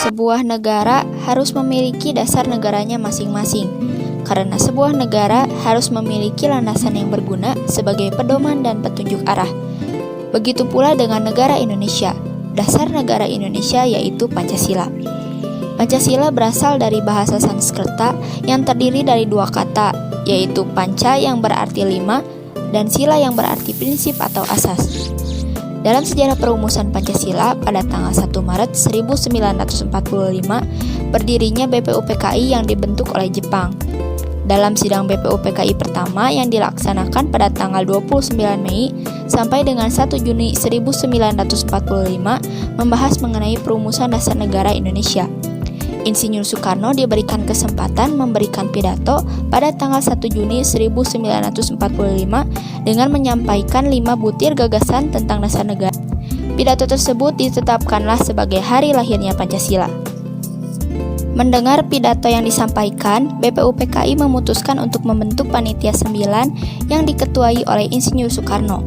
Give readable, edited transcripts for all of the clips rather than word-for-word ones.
Sebuah negara harus memiliki dasar negaranya masing-masing, karena sebuah negara harus memiliki landasan yang berguna sebagai pedoman dan petunjuk arah. Begitu pula dengan negara Indonesia. Dasar negara Indonesia yaitu Pancasila. Pancasila berasal dari bahasa Sanskerta yang terdiri dari dua kata, yaitu panca yang berarti lima dan sila yang berarti prinsip atau asas. Dalam sejarah perumusan Pancasila pada tanggal 1 Maret 1945, berdirinya BPUPKI yang dibentuk oleh Jepang. Dalam sidang BPUPKI pertama yang dilaksanakan pada tanggal 29 Mei sampai dengan 1 Juni 1945 membahas mengenai perumusan dasar negara Indonesia. Insinyur Soekarno diberikan kesempatan memberikan pidato pada tanggal 1 Juni 1945 dengan menyampaikan 5 butir gagasan tentang dasar negara. Pidato tersebut ditetapkanlah sebagai hari lahirnya Pancasila. Mendengar pidato yang disampaikan, BPUPKI memutuskan untuk membentuk Panitia 9 yang diketuai oleh Insinyur Soekarno.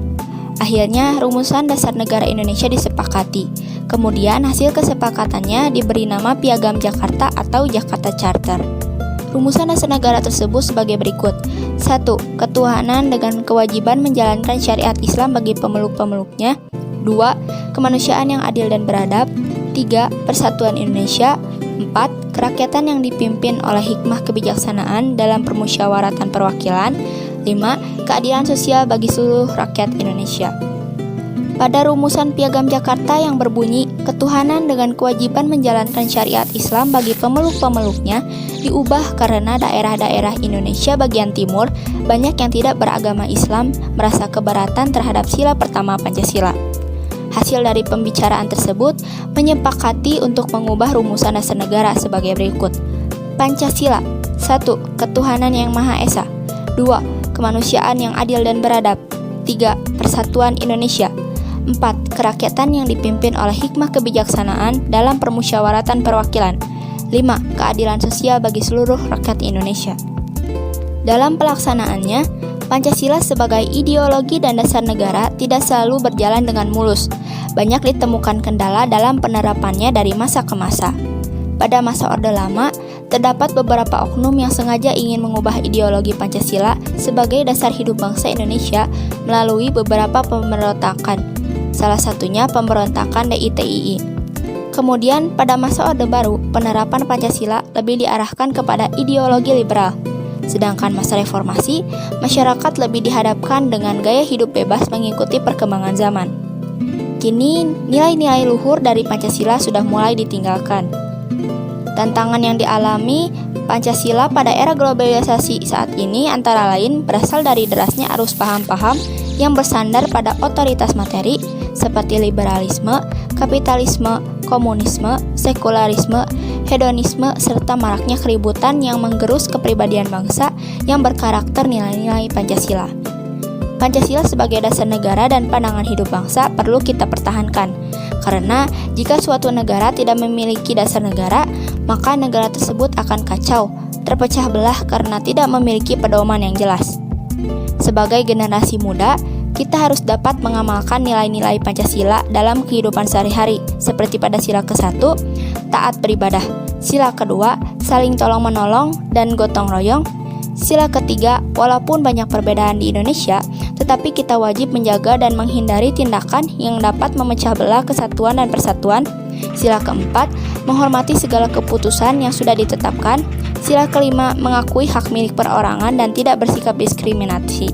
Akhirnya, rumusan dasar negara Indonesia disepakati. Kemudian, hasil kesepakatannya diberi nama Piagam Jakarta atau Jakarta Charter. Rumusan dasar negara tersebut sebagai berikut. 1. Ketuhanan dengan kewajiban menjalankan syariat Islam bagi pemeluk-pemeluknya. 2. Kemanusiaan yang adil dan beradab. 3. Persatuan Indonesia. 4. Kerakyatan yang dipimpin oleh hikmah kebijaksanaan dalam permusyawaratan perwakilan. 5. Keadilan sosial bagi seluruh rakyat Indonesia. Pada rumusan Piagam Jakarta yang berbunyi ketuhanan dengan kewajiban menjalankan syariat Islam bagi pemeluk-pemeluknya diubah karena daerah-daerah Indonesia bagian timur banyak yang tidak beragama Islam merasa keberatan terhadap sila pertama Pancasila. Hasil dari pembicaraan tersebut menyepakati untuk mengubah rumusan dasar negara sebagai berikut. Pancasila. 1. Ketuhanan yang Maha Esa. 2. Kemanusiaan yang adil dan beradab. 3. Persatuan Indonesia. 4. Kerakyatan yang dipimpin oleh hikmah kebijaksanaan dalam permusyawaratan perwakilan. 5. Keadilan sosial bagi seluruh rakyat Indonesia. Dalam pelaksanaannya, Pancasila sebagai ideologi dan dasar negara tidak selalu berjalan dengan mulus. Banyak ditemukan kendala dalam penerapannya dari masa ke masa. Pada masa Orde Lama, terdapat beberapa oknum yang sengaja ingin mengubah ideologi Pancasila sebagai dasar hidup bangsa Indonesia melalui beberapa pemberontakan, salah satunya pemberontakan DITII. Kemudian, pada masa Orde Baru, penerapan Pancasila lebih diarahkan kepada ideologi liberal. Sedangkan masa reformasi, masyarakat lebih dihadapkan dengan gaya hidup bebas mengikuti perkembangan zaman. Kini, nilai-nilai luhur dari Pancasila sudah mulai ditinggalkan. Tantangan yang dialami Pancasila pada era globalisasi saat ini antara lain berasal dari derasnya arus paham-paham yang bersandar pada otoritas materi seperti liberalisme, kapitalisme, komunisme, sekularisme, hedonisme, serta maraknya keributan yang menggerus kepribadian bangsa yang berkarakter nilai-nilai Pancasila. Pancasila sebagai dasar negara dan pandangan hidup bangsa perlu kita pertahankan, karena jika suatu negara tidak memiliki dasar negara, maka negara tersebut akan kacau, terpecah belah karena tidak memiliki pedoman yang jelas. Sebagai generasi muda, kita harus dapat mengamalkan nilai-nilai Pancasila dalam kehidupan sehari-hari, seperti pada sila ke-1, taat beribadah, sila kedua, saling tolong-menolong dan gotong royong, sila ketiga, walaupun banyak perbedaan di Indonesia, tetapi kita wajib menjaga dan menghindari tindakan yang dapat memecah belah kesatuan dan persatuan. Sila keempat, menghormati segala keputusan yang sudah ditetapkan. Sila kelima, mengakui hak milik perorangan dan tidak bersikap diskriminasi.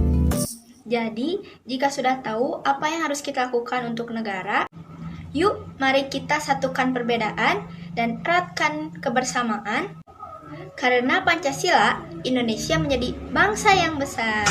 Jadi, jika sudah tahu apa yang harus kita lakukan untuk negara, yuk mari kita satukan perbedaan dan eratkan kebersamaan. Karena Pancasila, Indonesia menjadi bangsa yang besar.